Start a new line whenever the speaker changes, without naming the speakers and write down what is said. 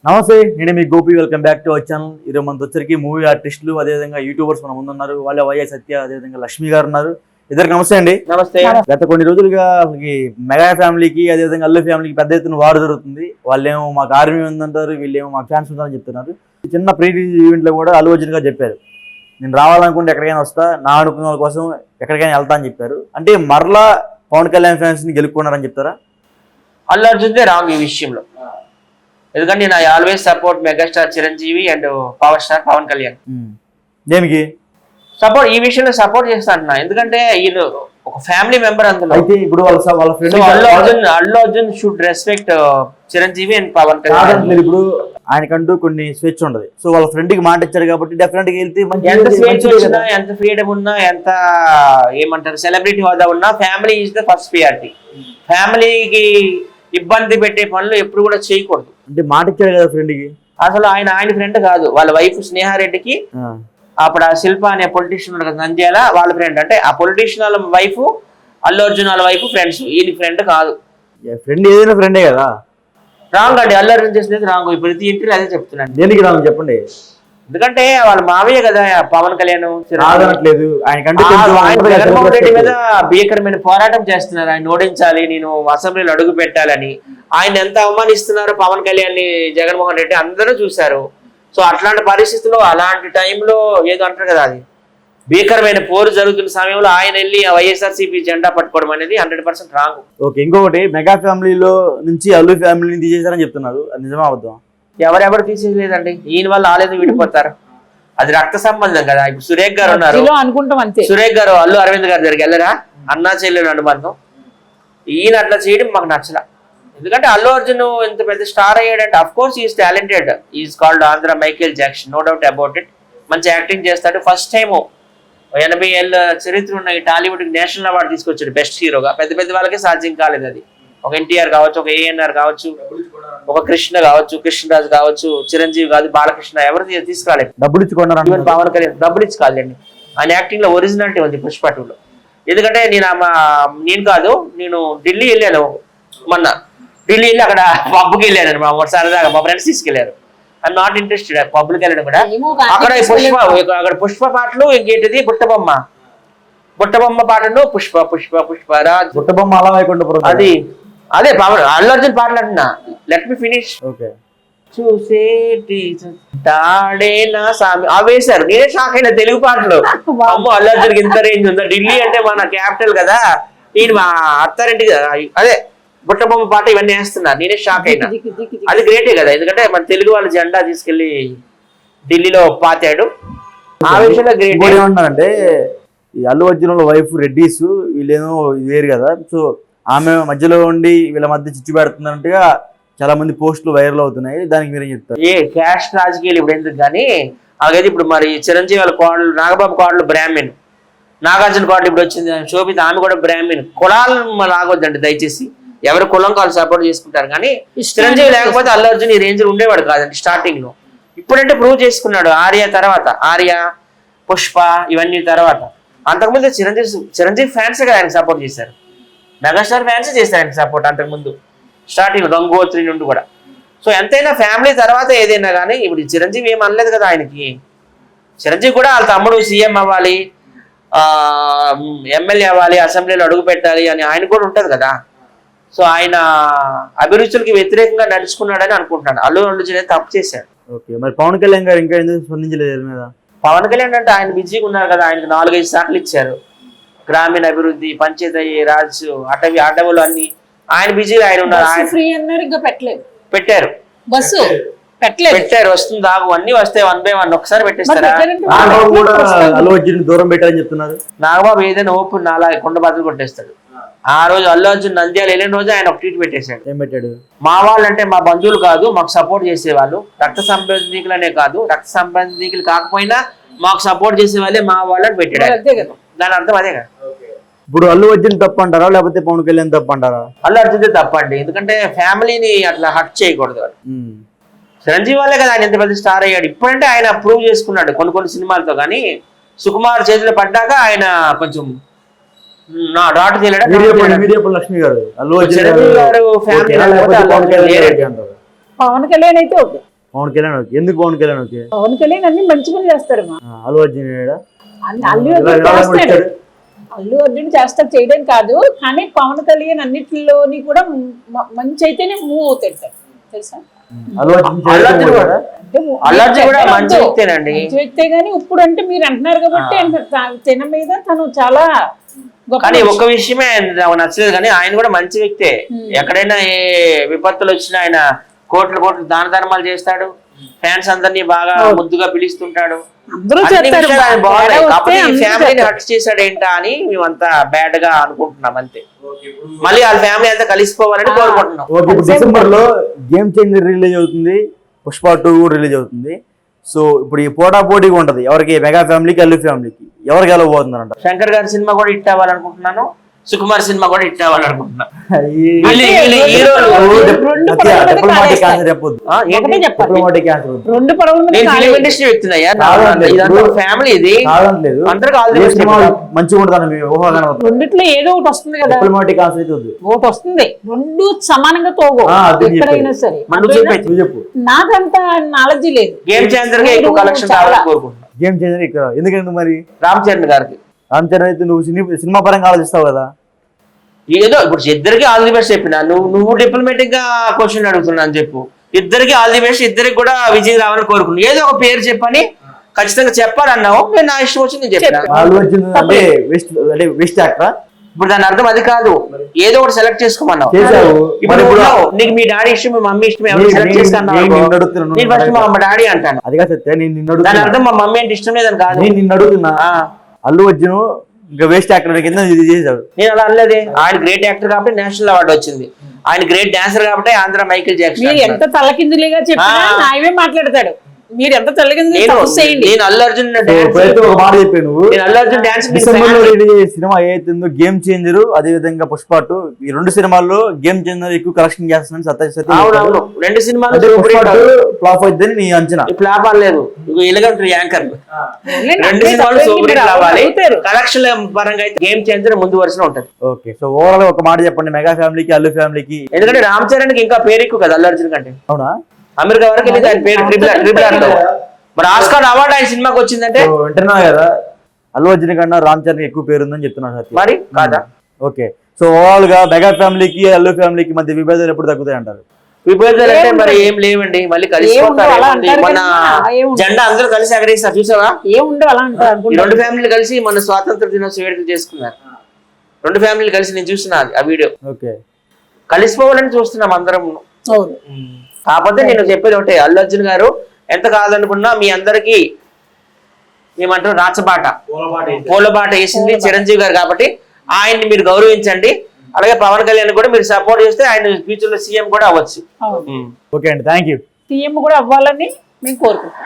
నమస్తే, నేను మీ Gopi. Welcome back to our channel. ఈరోజు మనతో వచ్చరికి మూవీ ఆర్టిస్టులు, అదేవిధంగా యూట్యూబర్స్ మన ముందు ఉన్నారు. వాళ్ళ వైఎ సత్య, అదేవిధంగా లక్ష్మి గారు ఉన్నారు. ఇద్దరికి నమస్తే అండి.
నమస్తే.
గత కొన్ని రోజులుగా అసలు మెగా ఫ్యామిలీకి, అదేవిధంగా అల్లు ఫ్యామిలీకి పెద్ద ఎత్తున వారు జరుగుతుంది. వాళ్ళేమో మాకు ఆర్మీ ఉందంటారు, వీళ్ళేమో మాకు ఫ్యాన్స్ ఉందని చెప్తున్నారు. చిన్న ప్రీ ఈవెంట్ లో కూడా అల్లు అర్జున్ గారు చెప్పారు, నేను రావాలనుకుంటే ఎక్కడికైనా వస్తా, నా అనుకున్న వాళ్ళ కోసం ఎక్కడికైనా వెళ్తా అని చెప్పారు. అంటే మరలా పవన్ కళ్యాణ్ ఫ్యాన్స్ ని గెలుపుకున్నారని చెప్తారా?
అల్లు అర్జున్దే రాంగ్ ఈ విషయంలో. ఎందుకంటే నేను always support megastar Chiranjeevi and power star Pawan Kalyan.
దేనికి
సపోర్ట్? ఈ విషయంలో సపోర్ట్ చేస్తా అంటున్నా. ఎందుకంటే ఈయన ఒక ఫ్యామిలీ మెంబర్ అందులో.
అయితే ఇప్పుడు వాళ్ళ friend
Allu Arjun should respect Chiranjeevi and Pawan Kalyan.
ఇప్పుడు ఆయనకంటూ కొన్ని స్వేచ్ఛ ఉండదు. సో వాళ్ళ ఫ్రెండ్ కి మాట ఇచ్చారు కాబట్టి డెఫినెట్ గా వెళ్తే
ఎంత స్వేచ్ఛ వచ్చినా, ఎంత ఫ్రీడమ్ ఉన్నా, ఎంత ఏమంటారు సెలబ్రిటీ హోదా ఉన్నా, family is the first priority. ఫ్యామిలీకి ఇబ్బంది పెట్టే పనులు ఎప్పుడు కూడా చేయకూడదు.
అంటే మాట ఇచ్చారు కదా ఫ్రెండ్ కి.
అసలు ఆయన ఫ్రెండ్ కాదు, వాళ్ళ వైఫ్ స్నేహారెడ్డికి అప్పుడు ఆ శిల్ప అనే పొలిటీషియన్ నంద్యాల వాళ్ళ ఫ్రెండ్. అంటే ఆ పొలిటీషియన్ వాళ్ళ వైఫ్, అల్లు అర్జున్ వాళ్ళ వైఫ్ ఫ్రెండ్స్. ఈయన ఫ్రెండ్ కాదు.
ఫ్రెండ్ ఏదైనా ఫ్రెండే కదా.
రాంగ్ అండి, అల్లు అర్జున్ చేసినది రాంగ్. ప్రతి ఇంటర్వ్యూ అదే చెప్తున్నాను.
దేనికి రాంగ్ చెప్పండి.
ఎందుకంటే వాళ్ళ మావయ్య కదా పవన్ కళ్యాణ్.
జగన్మోహన్
రెడ్డి మీద భీకరమైన పోరాటం చేస్తున్నారు. ఆయన ఓడించాలి, నేను అసెంబ్లీలో అడుగు పెట్టాలని. ఆయన ఎంత అవమానిస్తున్నారో పవన్ కళ్యాణ్ ని జగన్మోహన్ రెడ్డి అందరూ చూశారు. సో అట్లాంటి పరిస్థితుల్లో, అలాంటి టైంలో ఏదో అంటారు కదా, అది భీకరమైన పోరు జరుగుతున్న సమయంలో ఆయన వెళ్ళి వైఎస్ఆర్సీపీ జెండా పట్టుకోవడం అనేది 100% రాంగ్.
ఓకే, ఇంకొకటి మెగా ఫ్యామిలీలో నుంచి అల్లు ఫ్యామిలీని తీసేశారని చెప్తున్నారు, అది నిజమా అబద్ధం?
ఎవరెవరు తీసేయలేదండి, ఈయన వల్ల ఆలేదు విడిపోతారు. అది రక్త సంబంధం కదా. ఇప్పుడు సురేఖ్ గారు ఉన్నారు, సురేఖ్ గారు అల్లు అరవింద్ గారు దగ్గరికి వెళ్ళరా, అన్నా చెల్లెలు అనుబంధం. ఈయన అట్లా చేయడం మాకు నచ్చల. ఎందుకంటే అల్లు అర్జున్ ఇంత పెద్ద స్టార్ అయ్యాడంటే of course is talented. Is called Andhra Michael Jackson, no doubt about it. మంచి యాక్టింగ్ చేస్తాడు. ఫస్ట్ టైం 80 ఏళ్ళ చరిత్ర ఉన్న ఈ టాలీవుడ్ కి నేషనల్ అవార్డు తీసుకొచ్చాడు బెస్ట్ హీరోగా. పెద్ద పెద్ద వాళ్ళకే సాధ్యం కాలేదు అది. ఒక ఎన్టీఆర్ కావచ్చు, ఒక ఏఎన్ఆర్ కావచ్చు, ఒక కృష్ణ కావచ్చు, కృష్ణరాజు కావచ్చు, చిరంజీవి కాదు, బాలకృష్ణ, ఎవరు తీసుకురాలేదు.
డబ్బులు ఇచ్చుకున్నారు.
పవన్ కళ్యాణ్ డబ్బులు ఇచ్చి కాదండి, ఆయన యాక్టింగ్ లో ఒరిజినాలిటీ ఉంది పుష్ప 2లో. ఎందుకంటే నేను కాదు, నేను ఢిల్లీ వెళ్ళాను మొన్న. ఢిల్లీ వెళ్ళి అక్కడ పబ్కి వెళ్ళాను సరదాగా, మా ఫ్రెండ్స్ తీసుకెళ్లారు. ఐఎమ్ నాట్ ఇంట్రెస్టెడ్ పబ్లిక్ వెళ్ళడం కూడా. అక్కడ పుష్ప పాటలు, ఇంకేంటిది బుట్టబొమ్మ పాటలు, పుష్ప పుష్ప పుష్పరాజ్
బుట్టబొమ్మ అలా
అది అదే పవన్ అల్లు అర్జున్ పాటలు అంటున్నా. Let me finish. చూసేటి తాడేనా సామి అవేశారు. నేనే షాక్ అయినా తెలుగు పాటలు. అమ్మో, అల్లు అర్జున్కి ఇంత రేంజ్ ఉందా. ఢిల్లీ అంటే మన క్యాపిటల్ కదా, నేను మా అత్తారింటి అదే బుట్టబొమ్మ పాట ఇవన్నీ వేస్తున్నారు. నేనే షాక్ అయినా. అది గ్రేటే కదా, ఎందుకంటే మన తెలుగు వాళ్ళ జెండా తీసుకెళ్లి ఢిల్లీలో పాతాడు. ఆ విషయంలో గ్రేట్.
ఏమంటారంటే ఈ అల్లు అర్జున్ వాళ్ళ వైఫ్ రెడ్డీస్, వీళ్ళేమో వేరు కదా. సో ఆమె మధ్యలో ఉండి వీళ్ళ మధ్య చిచ్చు పెడుతున్నట్టుగా చాలా మంది పోస్టులు వైరల్ అవుతున్నాయి. దానికి మీరేం చెప్తారు?
క్యాస్ట్ రాజకీయాలు ఇప్పుడు ఎందుకు కానీ, అలాగే ఇప్పుడు మరి చిరంజీవి వాళ్ళ కోడలు, నాగబాబు కోడలు బ్రాహ్మణ్, నాగార్జున కోడలు ఇప్పుడు వచ్చింది శోభిత, ఆమె కూడా బ్రాహ్మణ్. కులాలు రాగొద్దండి దయచేసి. ఎవరు కులం కాళ్ళు సపోర్ట్ చేసుకుంటారు. కానీ చిరంజీవి లేకపోతే అల్లు అర్జున్ ఈ రేంజ్ ఉండేవాడు కాదండి స్టార్టింగ్ లో. ఇప్పుడంటే ప్రూవ్ చేసుకున్నాడు. ఆర్య, పుష్ప ఇవన్నీ తర్వాత. అంతకుముందు చిరంజీవి ఫ్యాన్స్ కదా ఆయన సపోర్ట్ చేశారు. మెగాస్టార్ ఫ్యాన్స్ చేశారు ఆయన సపోర్ట్ అంతకుముందు స్టార్టింగ్ గంగోత్రి నుండి కూడా. సో ఎంతైనా ఫ్యామిలీ తర్వాత ఏదైనా కానీ, ఇప్పుడు చిరంజీవి ఏం అనలేదు కదా ఆయనకి. చిరంజీవి కూడా వాళ్ళ తమ్ముడు సీఎం అవ్వాలి, ఎమ్మెల్యే అవ్వాలి, అసెంబ్లీలో అడుగు పెట్టాలి అని ఆయన కూడా ఉంటది కదా. సో ఆయన అభిరుచులకి వ్యతిరేకంగా నడుచుకున్నాడని అనుకుంటున్నాను. అల్లు అర్జున్ తప్పు చేశాడు.
ఓకే, మరి పవన్ కళ్యాణ్ గారు ఇంకా ఎందుకు స్పందించలేదు మీద?
పవన్ కళ్యాణ్ అంటే ఆయన బిజీగా ఉన్నారు కదా. ఆయనకు 4-5 శాఖలు ఇచ్చారు. గ్రామీణ అభివృద్ధి, పంచాయతీ రాజ్, అటవులు అన్ని ఆయన బిజీగా ఆయన ఉన్నారు. పెట్టారు వస్తుంది ఆగు, అన్ని వస్తాయి 1 by 1 ఒకసారి పెట్టేస్తారా?
దూరం పెట్టారని చెప్తున్నారు.
నాగబాబు ఏదైనా ఓపెన్ నాలా కొండ బదులు కొట్టేస్తాడు. ఆ రోజు అల్లు అర్జున్ నంద్యాల వెళ్ళిన రోజు ఆయన ఒక ట్వీట్ పెట్టేశాడు.
ఏం పెట్టాడు?
మా వాళ్ళంటే మా బంధువులు కాదు, మాకు సపోర్ట్ చేసేవాళ్ళు. రక్త సంబంధికులనే కాదు, రక్త సంబంధికులు కాకపోయినా మాకు సపోర్ట్ చేసే వాళ్ళే మా వాళ్ళని పెట్టాడు. దాని అర్థం అదే కదా.
ఇప్పుడు అల్లు అర్జున్ తప్పు అంటారా, లేకపోతే పవన్ కళ్యాణ్ తప్పు అంటారా?
అల్లు అర్జున్ తప్పండి. ఎందుకంటే ఫ్యామిలీని అట్లా హర్ట్ చేయకూడదు. చిరంజీవి వాళ్ళే కదా ఆయన ఎంత పెద్ద స్టార్ అయ్యాడు. ఇప్పుడంటే ఆయన ప్రూవ్ చేసుకున్నాడు కొన్ని సినిమాలతో. కానీ సుకుమార్ చేతిలో పడ్డాక ఆయన కొంచెం
లక్ష్మి గారు
పవన్ కళ్యాణ్ అయితే ఓకే.
పవన్ కళ్యాణ్ ఓకే. ఎందుకు పవన్ కళ్యాణ్ ఓకే?
పవన్ కళ్యాణ్ అన్ని మంచి పని చేస్తాడు మా
అల్లు అర్జున్ ఏడా?
అల్లు అర్జున్ చేస్తాడు, అల్లు అర్జున్ చేస్తాడు చేయడం కాదు, కానీ పవన్ కళ్యాణ్ అన్నిటిలోని కూడా మంచి అయితేనే మూవ్ అవుతాడు తెలుసా.
అల్లు అర్జున్
అల్లు అర్జున్ కూడా
అంటే
అల్లు అర్జున్ కూడా మంచి వ్యక్తేనండి.
మంచి వ్యక్తే గానీ ఇప్పుడు అంటే మీరు అంటున్నారు కాబట్టి తిన మీద తను చాలా గొప్ప
కానీ ఒక్క విషయమే నాకు నచ్చలేదు, కానీ ఆయన కూడా మంచి వ్యక్తే. ఎక్కడైనా ఏ విపత్తులు వచ్చినా ఆయన కోట్లు కోట్లు దాన ధర్మాలు చేస్తాడు, ఫ్యాన్స్ అందరినీ బాగా ముద్దుగా పిలుస్తుంటాడు.
అందరూ
అన్ని
చేస్తారు
విషయాలు ఆయన బాగున్నాయి.
తేడా వస్తే
కాకపోతే ఈ
అందరూ
ఫ్యామిలీని
చేస్తారు.
హర్ట్ చేశాడు ఏంటా అని మేమంతా బ్యాడ్ గా అనుకుంటున్నాం అంతే. మళ్ళీ వాళ్ళ ఫ్యామిలీ అంతా కలిసిపోవాలని కోరుకుంటున్నాం.
ఓకే, ఇప్పుడు డిసెంబర్ లో గేమ్ చేంజర్ రిలీజ్ అవుతుంది, పుష్ప 2 కూడా రిలీజ్ అవుతుంది. సో ఇప్పుడు ఈ పోటాపోటీగా ఉంటది, ఎవరికి మెగా ఫ్యామిలీకి అల్లు ఫ్యామిలీకి ఎవరు గెలవబోతున్నారంట?
శంకర్ గారి సినిమా కూడా హిట్ అవ్వాలనుకుంటున్నాను, సుకుమార్ సినిమా కూడా హిట్ అవ్వాలనుకుంటున్నాను.
ఈ-
వీళ్ళు హీరోలు.
రెండు
మధ్య
పడవల మీద
డిప్లొమాటిక్
కాలేస్తారు.
ఆన్సర్ చెప్పొద్దు.
ఆ, ఏంటి?
ఒకటే చెప్పాలి,
డిప్లొమాటిక్ ఆన్సర్ వద్దు.
రెండు పడవల మీద
నేను ఫిలిం
కాలేస్తారు.
ఇండస్ట్రీ వ్యక్తినయ్యా,
కాదండి.
ఇదంతా ఫ్యామిలీ ఇది.
కాదనలేదు.
అందరికి all the
A
best
cinema
చెప్తాను.
మంచిగా ఉంటుందని మీ ఊహాగానం వద్దు.
రెండిట్లో ఏదో ఒకటి వస్తుంది కదా,
డిప్లొమాటిక్ ఆన్సర్ అయితే వద్దు.
ఒకటి వస్తుంది, రెండు సమానంగా తోగో
అది
ఎక్కడైనా సరే.
మనం
అందువల్ల
చెప్పేది.
నువ్వు చెప్పు.
నాకంతా నాలెడ్జ్ లేదు.
గేమ్ చేంజర్ గా ఎక్కువ కలెక్షన్ కావాలని కోరుకుంటున్నాను.
గేమ్ చేంజర్ ఇక్కడ ఎందుకంటే మరి
రామ్ చరణ్ గారికి
రామ్ చరణ్ అయితే నువ్వు సినిమా పరంగా ఆలోచిస్తావు కదా.
ఏదో ఇప్పుడు ఇద్దరికి ఆల్ ది బెస్ట్ చెప్పిన, నువ్వు డిప్లొమాటిక్ గా క్వశ్చన్ అడుగుతున్నా అని చెప్పు. ఇద్దరికి ఆల్ ది బెస్ట్, ఇద్దరికి కూడా విజయ్ రావాలని కోరుకున్నాను. ఏదో ఒక పేరు చెప్పని ఖచ్చితంగా చెప్పాలన్నావు, నేను నా ఇష్టం వచ్చి నేను చెప్పిన.
అల్లు అర్జున్ అంటే వెస్ట్ యాక్టరా?
ఇప్పుడు దాని అర్థం అది కాదు, ఏదో ఒకటి సెలెక్ట్ చేసుకోమన్నావు.
చేశావు.
ఇప్పుడు
మరి ఇప్పుడు
ఉన్నావు, నీకు మీ డాడీ ఇష్టం, మీ మమ్మీ ఇష్టం, ఎవరు సెలెక్ట్
నేను
చేస్తాను
నిన్ను అడుగుతున్నాను.
నేను ఫస్ట్ మా డాడీ అంటాను.
అది కాదు సత్య, నేను నిన్ను
దాని
అడుగుతున్నా.
అర్థం మా మమ్మీ అంటే ఇష్టం లేదని కాదు.
నేను నిన్ను అడుగుతున్నా.
ఆ,
అల్లు అర్జున్ ఇంకా వేస్ట్ యాక్టర్ కింద ఇది చేశాడు.
నేను అలా అనలేదే. ఆయన గ్రేట్ యాక్టర్ కాబట్టి నేషనల్ అవార్డు వచ్చింది, ఆయన గ్రేట్ డాన్సర్ కాబట్టి ఆంధ్ర మైకేల్ జాక్సన్
మీరు ఎంత
అంటున్నారు.
తలకిందులుగా చెప్పినా నాయమే మాట్లాడతాడు. మీరు ఎంత తలకిందులు చేయండి.
నేను అల్లు అర్జున్
ఇప్పుడైతే ఒక మాట చెప్పాను నువ్వు.
నేను అల్లు అర్జున్ డాన్స్
డిసెంబర్ లో రిలీజ్ అయ్యే సినిమా ఏదైతుందో గేమ్ చేంజర్, అదే విధంగా పుష్ప 2, ఈ రెండు సినిమాల్లో గేమ్ చేంజర్ ఎక్కువ కలెక్షన్ చేస్తుందని సత్య
అవునవును, రెండు సినిమాలు
ఫ్లాప్ అవుతుందని నీ అంచనా.
ఫ్లాప్ అనలేదు, ఎలుగంటారు యాంకర్. రెండు సినిమాలు సూపర్ హిట్ రావాలి. కలెక్షన్ పరంగా అయితే గేమ్ చేంజర్ ముందు వరుసలో ఉంటది.
ఓకే, సో ఓవరాల్ ఒక మాట చెప్పండి మెగా ఫ్యామిలీకి అల్లు ఫ్యామిలీకి.
ఎందుకంటే రామ్ చరణ్ కి ఇంకా పేరు ఎక్కువ కదా అల్లు అర్జున్ కంటే.
అవునా?
అమెరికా వరకు వెళ్ళి ఆయన పేరు ట్రిపుల్ ఆర్. మరి ఆస్కార్ అవార్డు ఆయన సినిమాకి వచ్చిందంటే
సో వింటున్నా కదా, అల్లు అర్జున్ కన్నా రామ్ చరణ్ ఎక్కువ పేరుందని చెప్తున్నాడు సత్య.
మరి కాదా?
ఓకే, సో ఓవరాల్ గా మెగా ఫ్యామిలీకి అల్లు ఫ్యామిలీకి మధ్య విభేదాలు ఎప్పుడు తగ్గుతాయి అంటారు?
విభేదాలు అంటే మరి ఏం లేవండి, మళ్ళీ కలిసిపోతారు.
అలా
ఏముంది?
అంటారు
మన
కదా, ఏముంది?
జెండా అందరూ కలిసి ఎగరేస్తారు చూసావా?
ఏముండవు అలా అంటారు.
ఈ రెండు ఫ్యామిలీలు కలిసి మన స్వాతంత్ర దినోత్సవ వేడుకలు చేసుకున్నారు. రెండు ఫ్యామిలీలు కలిసి నేను చూస్తున్నా ఆ వీడియో.
ఓకే,
కలిసిపోవాలని చూస్తున్నాం అందరం.
అవును.
కాకపోతే నేను చెప్పేది ఒకటే, అల్లు అర్జున్ గారు ఎంత కాదనుకున్నా మీ అందరికి ఏమంటారు రాచబాట పూలబాట వేసింది చిరంజీవి గారు కాబట్టి ఆయన్ని మీరు గౌరవించండి. అలాగే పవన్ కళ్యాణ్ కూడా మీరు సపోర్ట్ చేస్తే ఆయన ఫ్యూచర్ లో సీఎం కూడా అవ్వచ్చు.
ఓకే అండి, థ్యాంక్ యూ.
సీఎం కూడా అవ్వాలని మేము కోరుకుంటాం.